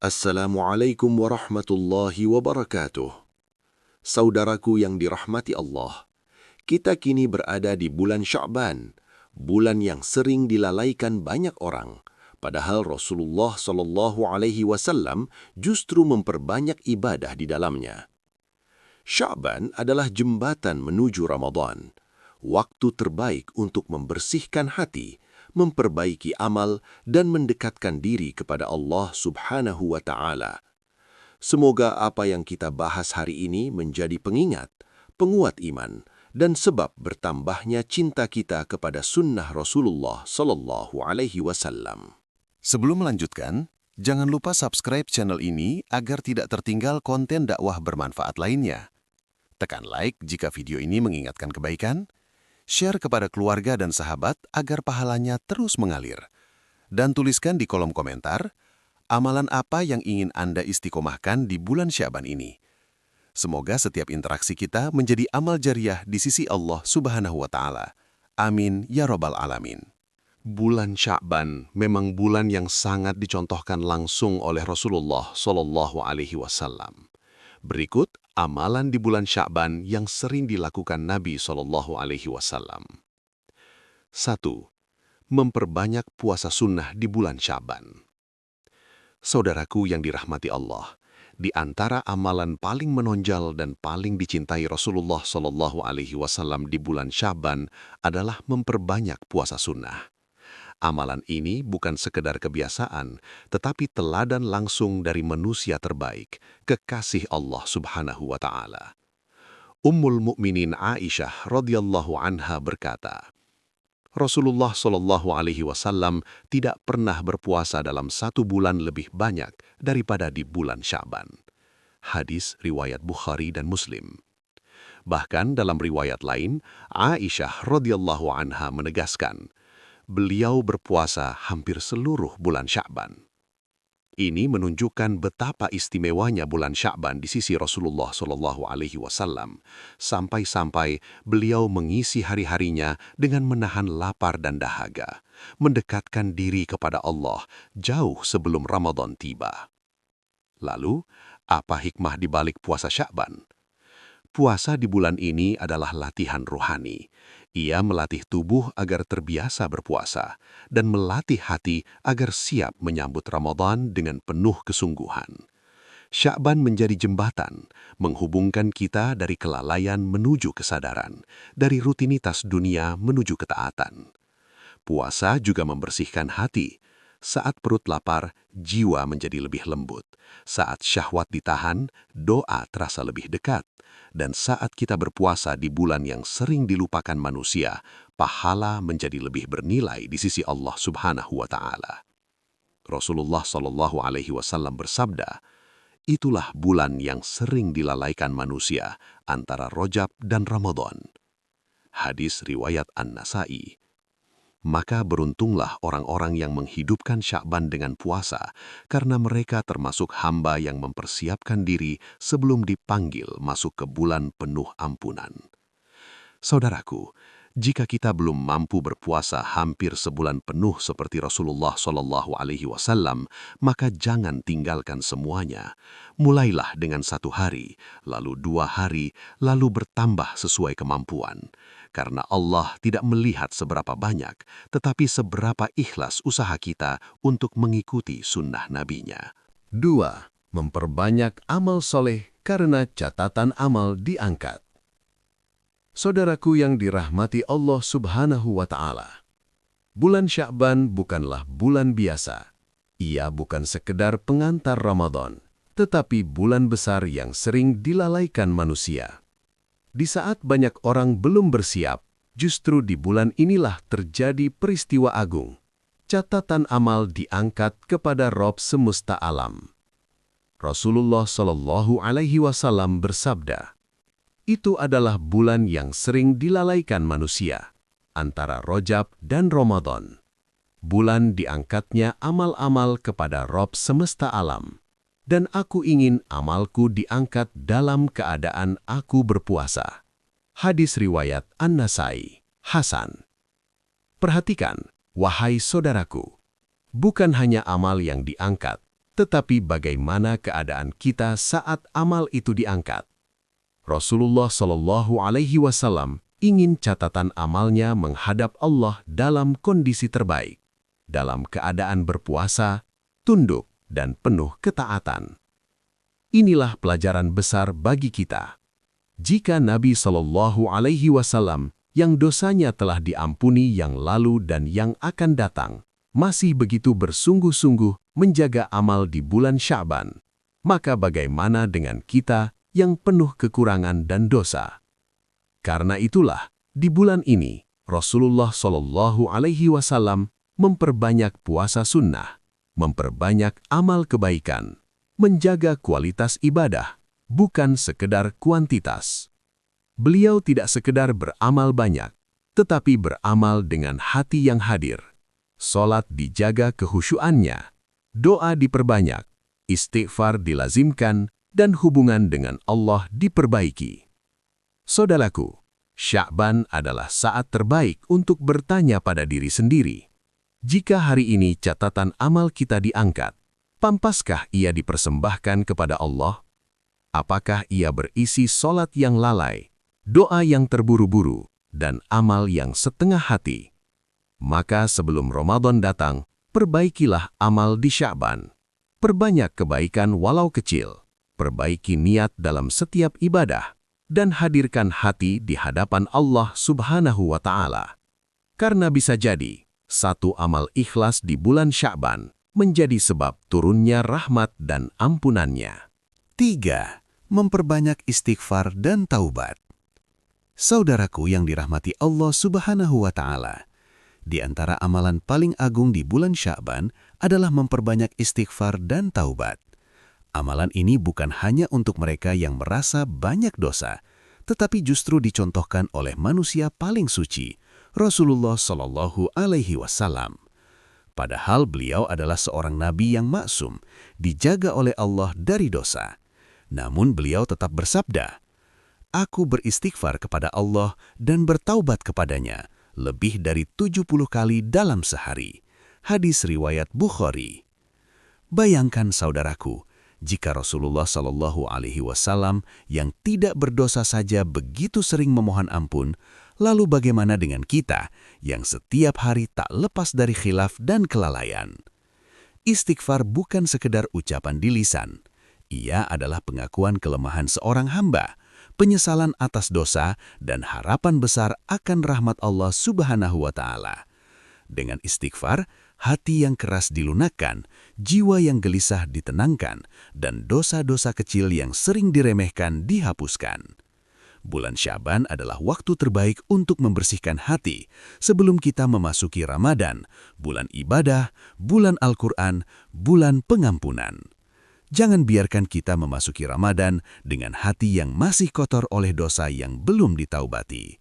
Assalamualaikum warahmatullahi wabarakatuh. Saudaraku yang dirahmati Allah, kita kini berada di bulan Sya'ban, bulan yang sering dilalaikan banyak orang. Padahal Rasulullah SAW justru memperbanyak ibadah di dalamnya. Sya'ban adalah jembatan menuju Ramadan, waktu terbaik untuk membersihkan hati, memperbaiki amal, dan mendekatkan diri kepada Allah Subhanahu wa Ta'ala. Semoga apa yang kita bahas hari ini menjadi pengingat, penguat iman, dan sebab bertambahnya cinta kita kepada sunnah Rasulullah Sallallahu Alaihi Wasallam. Sebelum melanjutkan, jangan lupa subscribe channel ini agar tidak tertinggal konten dakwah bermanfaat lainnya. Tekan like jika video ini mengingatkan kebaikan, share kepada keluarga dan sahabat agar pahalanya terus mengalir, dan tuliskan di kolom komentar amalan apa yang ingin Anda istiqomahkan di bulan Sya'ban ini. Semoga setiap interaksi kita menjadi amal jariah di sisi Allah Subhanahu wa Ta'ala. Amin ya Rabbal Alamin. Bulan Sya'ban memang bulan yang sangat dicontohkan langsung oleh Rasulullah Shallallahu Alaihi Wasallam. Berikut amalan di bulan Sya'ban yang sering dilakukan Nabi Shallallahu Alaihi Wasallam. 1. Memperbanyak puasa sunnah di bulan Sya'ban. Saudaraku yang dirahmati Allah, di antara amalan paling menonjol dan paling dicintai Rasulullah Shallallahu Alaihi Wasallam di bulan Sya'ban adalah memperbanyak puasa sunnah. Amalan ini bukan sekedar kebiasaan, tetapi teladan langsung dari manusia terbaik, kekasih Allah Subhanahu wa Ta'ala. Ummul Mukminin Aisyah radhiyallahu anha berkata, Rasulullah Shallallahu Alaihi Wasallam tidak pernah berpuasa dalam 1 bulan lebih banyak daripada di bulan Sya'ban. Hadis riwayat Bukhari dan Muslim. Bahkan dalam riwayat lain, Aisyah radhiyallahu anha menegaskan, beliau berpuasa hampir seluruh bulan Sya'ban. Ini menunjukkan betapa istimewanya bulan Sya'ban di sisi Rasulullah Shallallahu Alaihi Wasallam, sampai-sampai beliau mengisi hari-harinya dengan menahan lapar dan dahaga, mendekatkan diri kepada Allah jauh sebelum Ramadan tiba. Lalu, apa hikmah di balik puasa Sya'ban? Puasa di bulan ini adalah latihan rohani. Ia melatih tubuh agar terbiasa berpuasa dan melatih hati agar siap menyambut Ramadan dengan penuh kesungguhan. Sya'ban menjadi jembatan, menghubungkan kita dari kelalaian menuju kesadaran, dari rutinitas dunia menuju ketaatan. Puasa juga membersihkan hati. Saat perut lapar, jiwa menjadi lebih lembut. Saat syahwat ditahan, doa terasa lebih dekat. Dan saat kita berpuasa di bulan yang sering dilupakan manusia, pahala menjadi lebih bernilai di sisi Allah Subhanahu wa Ta'ala. Rasulullah Shallallahu Alaihi Wasallam bersabda, itulah bulan yang sering dilalaikan manusia antara Rajab dan Ramadan. Hadis riwayat An-Nasai. Maka beruntunglah orang-orang yang menghidupkan Sya'ban dengan puasa, karena mereka termasuk hamba yang mempersiapkan diri sebelum dipanggil masuk ke bulan penuh ampunan. Saudaraku, jika kita belum mampu berpuasa hampir sebulan penuh seperti Rasulullah Shallallahu Alaihi Wasallam, maka jangan tinggalkan semuanya. Mulailah dengan 1 hari, lalu 2 hari, lalu bertambah sesuai kemampuan. Karena Allah tidak melihat seberapa banyak, tetapi seberapa ikhlas usaha kita untuk mengikuti sunnah Nabi-Nya. 2. Memperbanyak amal soleh karena catatan amal diangkat. Saudaraku yang dirahmati Allah Subhanahu wa Ta'ala, bulan Sya'ban bukanlah bulan biasa. Ia bukan sekedar pengantar Ramadan, tetapi bulan besar yang sering dilalaikan manusia. Di saat banyak orang belum bersiap, justru di bulan inilah terjadi peristiwa agung. Catatan amal diangkat kepada Rabb semesta alam. Rasulullah Shallallahu Alaihi Wasallam bersabda, itu adalah bulan yang sering dilalaikan manusia, antara Rajab dan Ramadan. Bulan diangkatnya amal-amal kepada Rabb semesta alam. Dan aku ingin amalku diangkat dalam keadaan aku berpuasa. Hadis riwayat An-Nasai, Hasan. Perhatikan, wahai saudaraku, bukan hanya amal yang diangkat, tetapi bagaimana keadaan kita saat amal itu diangkat. Rasulullah Shallallahu Alaihi Wasallam ingin catatan amalnya menghadap Allah dalam kondisi terbaik, dalam keadaan berpuasa, tunduk, dan penuh ketaatan. Inilah pelajaran besar bagi kita. Jika Nabi Shallallahu Alaihi Wasallam yang dosanya telah diampuni yang lalu dan yang akan datang, masih begitu bersungguh-sungguh menjaga amal di bulan Sya'ban, maka bagaimana dengan kita yang penuh kekurangan dan dosa? Karena itulah, di bulan ini, Rasulullah Shallallahu Alaihi Wasallam memperbanyak puasa sunnah, memperbanyak amal kebaikan, menjaga kualitas ibadah, bukan sekedar kuantitas. Beliau tidak sekedar beramal banyak, tetapi beramal dengan hati yang hadir. Salat dijaga kehusyuannya, doa diperbanyak, istighfar dilazimkan, dan hubungan dengan Allah diperbaiki. Saudaraku, Sya'ban adalah saat terbaik untuk bertanya pada diri sendiri. Jika hari ini catatan amal kita diangkat, pantaskah ia dipersembahkan kepada Allah? Apakah ia berisi salat yang lalai, doa yang terburu-buru, dan amal yang setengah hati? Maka sebelum Ramadan datang, perbaikilah amal di Sya'ban. Perbanyak kebaikan walau kecil, perbaiki niat dalam setiap ibadah, dan hadirkan hati di hadapan Allah Subhanahu wa Ta'ala. Karena bisa jadi, satu amal ikhlas di bulan Sya'ban menjadi sebab turunnya rahmat dan ampunannya. 3. Memperbanyak istighfar dan taubat. Saudaraku yang dirahmati Allah Subhanahu wa Ta'ala, di antara amalan paling agung di bulan Sya'ban adalah memperbanyak istighfar dan taubat. Amalan ini bukan hanya untuk mereka yang merasa banyak dosa, tetapi justru dicontohkan oleh manusia paling suci, Rasulullah Shallallahu Alaihi Wasallam. Padahal beliau adalah seorang nabi yang maksum, dijaga oleh Allah dari dosa. Namun beliau tetap bersabda, "Aku beristighfar kepada Allah dan bertaubat kepadanya lebih dari 70 kali dalam sehari." Hadis riwayat Bukhari. Bayangkan saudaraku, jika Rasulullah Shallallahu Alaihi Wasallam yang tidak berdosa saja begitu sering memohon ampun, lalu bagaimana dengan kita yang setiap hari tak lepas dari khilaf dan kelalaian? Istighfar bukan sekedar ucapan di lisan. Ia adalah pengakuan kelemahan seorang hamba, penyesalan atas dosa, dan harapan besar akan rahmat Allah Subhanahu wa Ta'ala. Dengan istighfar, hati yang keras dilunakkan, jiwa yang gelisah ditenangkan, dan dosa-dosa kecil yang sering diremehkan dihapuskan. Bulan Sya'ban adalah waktu terbaik untuk membersihkan hati sebelum kita memasuki Ramadan, bulan ibadah, bulan Al-Quran, bulan pengampunan. Jangan biarkan kita memasuki Ramadan dengan hati yang masih kotor oleh dosa yang belum ditaubati.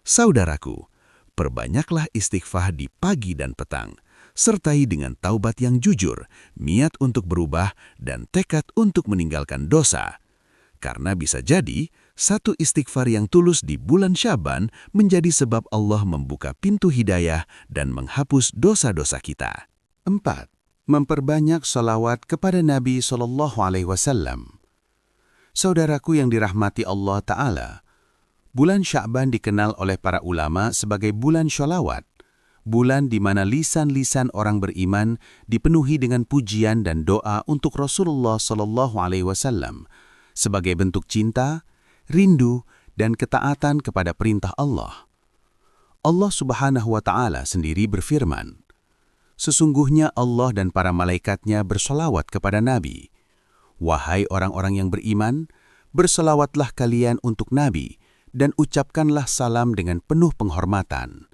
Saudaraku, perbanyaklah istighfar di pagi dan petang, sertai dengan taubat yang jujur, niat untuk berubah, dan tekad untuk meninggalkan dosa. Karena bisa jadi, satu istighfar yang tulus di bulan Sya'ban menjadi sebab Allah membuka pintu hidayah dan menghapus dosa-dosa kita. 4. Memperbanyak salawat kepada Nabi Shallallahu Alaihi Wasallam. Saudaraku yang dirahmati Allah Ta'ala, bulan Sya'ban dikenal oleh para ulama sebagai bulan sholawat, bulan di mana lisan-lisan orang beriman dipenuhi dengan pujian dan doa untuk Rasulullah Shallallahu Alaihi Wasallam sebagai bentuk cinta, rindu, dan ketaatan kepada perintah Allah. Allah Subhanahu wa Ta'ala sendiri berfirman, "Sesungguhnya Allah dan para malaikatnya bersolawat kepada Nabi. Wahai orang-orang yang beriman, bersolawatlah kalian untuk Nabi dan ucapkanlah salam dengan penuh penghormatan."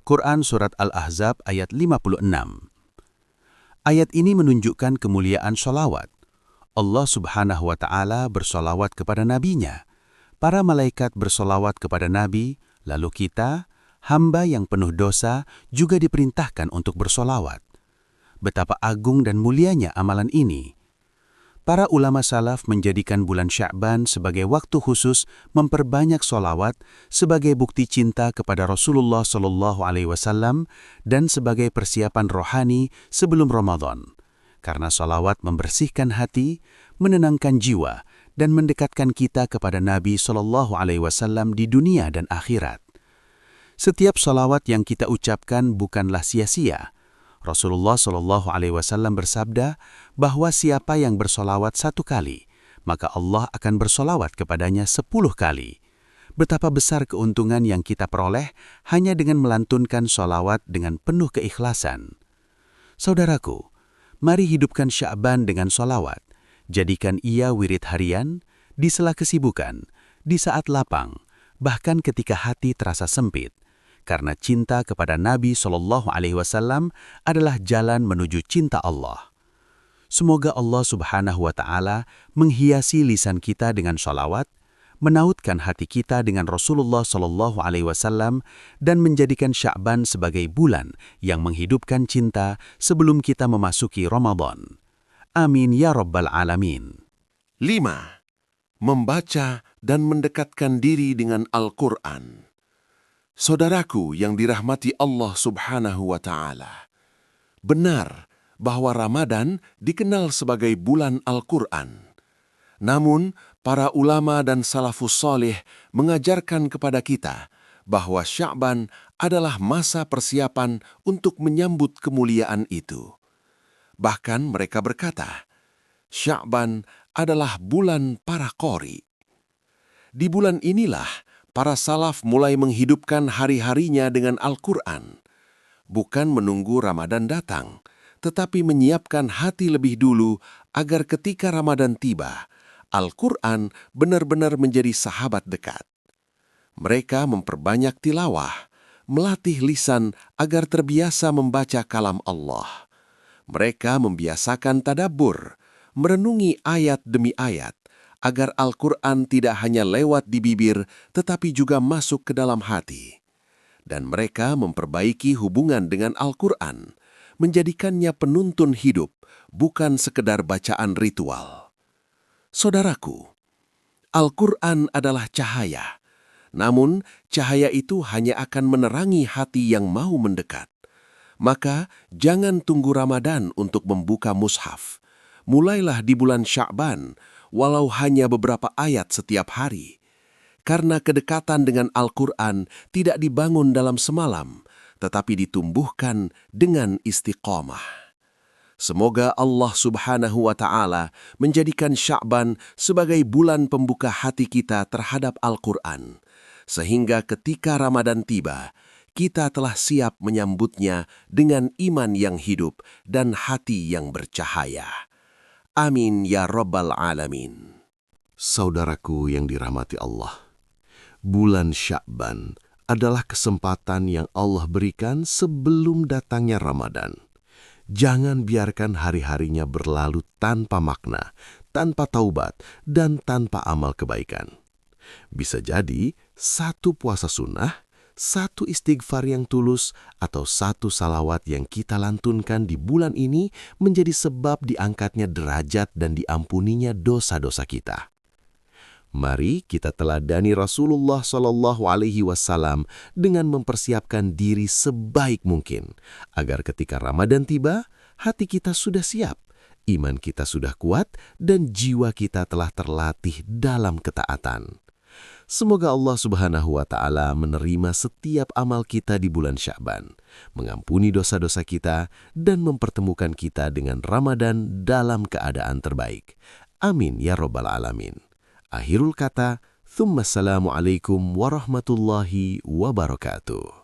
Quran Surat Al-Ahzab ayat 56. Ayat ini menunjukkan kemuliaan solawat. Allah Subhanahu wa Ta'ala bersolawat kepada Nabi-Nya. Para malaikat bersolawat kepada Nabi, lalu kita, hamba yang penuh dosa, juga diperintahkan untuk bersolawat. Betapa agung dan mulianya amalan ini. Para ulama salaf menjadikan bulan Sya'ban sebagai waktu khusus memperbanyak solawat sebagai bukti cinta kepada Rasulullah Shallallahu Alaihi Wasallam dan sebagai persiapan rohani sebelum Ramadan. karena sholawat membersihkan hati, menenangkan jiwa, dan mendekatkan kita kepada Nabi SAW di dunia dan akhirat. Setiap sholawat yang kita ucapkan bukanlah sia-sia. Rasulullah SAW bersabda bahwa siapa yang bersolawat 1 kali, maka Allah akan bersolawat kepadanya 10 kali. Betapa besar keuntungan yang kita peroleh hanya dengan melantunkan sholawat dengan penuh keikhlasan. Saudaraku, mari hidupkan Sya'ban dengan sholawat. Jadikan ia wirid harian, di sela kesibukan, di saat lapang, bahkan ketika hati terasa sempit. Karena cinta kepada Nabi SAW adalah jalan menuju cinta Allah. Semoga Allah Subhanahu wa Ta'ala menghiasi lisan kita dengan sholawat, menautkan hati kita dengan Rasulullah SAW, dan menjadikan Sya'ban sebagai bulan yang menghidupkan cinta sebelum kita memasuki Ramadan. Amin ya Rabbal Alamin. 5. Membaca dan mendekatkan diri dengan Al-Quran. Saudaraku yang dirahmati Allah Subhanahu wa Ta'ala, benar bahwa Ramadan dikenal sebagai bulan Al-Quran. Namun, para ulama dan salafus saleh mengajarkan kepada kita bahwa Sya'ban adalah masa persiapan untuk menyambut kemuliaan itu. Bahkan mereka berkata, Sya'ban adalah bulan para qori. Di bulan inilah para salaf mulai menghidupkan hari-harinya dengan Al-Quran. Bukan menunggu Ramadan datang, tetapi menyiapkan hati lebih dulu agar ketika Ramadan tiba, Al-Quran benar-benar menjadi sahabat dekat. Mereka memperbanyak tilawah, melatih lisan agar terbiasa membaca kalam Allah. Mereka membiasakan tadabbur, merenungi ayat demi ayat, agar Al-Quran tidak hanya lewat di bibir, tetapi juga masuk ke dalam hati. Dan mereka memperbaiki hubungan dengan Al-Quran, menjadikannya penuntun hidup, bukan sekedar bacaan ritual. Saudaraku, Al-Quran adalah cahaya, namun cahaya itu hanya akan menerangi hati yang mau mendekat. Maka jangan tunggu Ramadan untuk membuka mushaf. Mulailah di bulan Sya'ban, walau hanya beberapa ayat setiap hari. Karena kedekatan dengan Al-Quran tidak dibangun dalam semalam, tetapi ditumbuhkan dengan istiqamah. Semoga Allah Subhanahu wa Ta'ala menjadikan Sya'ban sebagai bulan pembuka hati kita terhadap Al-Quran, sehingga ketika Ramadan tiba, kita telah siap menyambutnya dengan iman yang hidup dan hati yang bercahaya. Amin ya Rabbal Alamin. Saudaraku yang dirahmati Allah, bulan Sya'ban adalah kesempatan yang Allah berikan sebelum datangnya Ramadan. Jangan biarkan hari-harinya berlalu tanpa makna, tanpa taubat, dan tanpa amal kebaikan. Bisa jadi 1 puasa sunnah, 1 istighfar yang tulus, atau 1 salawat yang kita lantunkan di bulan ini menjadi sebab diangkatnya derajat dan diampuninya dosa-dosa kita. Mari kita teladani Rasulullah SAW dengan mempersiapkan diri sebaik mungkin, agar ketika Ramadan tiba, hati kita sudah siap, iman kita sudah kuat, dan jiwa kita telah terlatih dalam ketaatan. Semoga Allah Subhanahu wa Ta'ala menerima setiap amal kita di bulan Sya'ban, mengampuni dosa-dosa kita, dan mempertemukan kita dengan Ramadan dalam keadaan terbaik. Amin ya Rabbal Alamin. Akhirul kata, Assalamualaikum warahmatullahi wabarakatuh.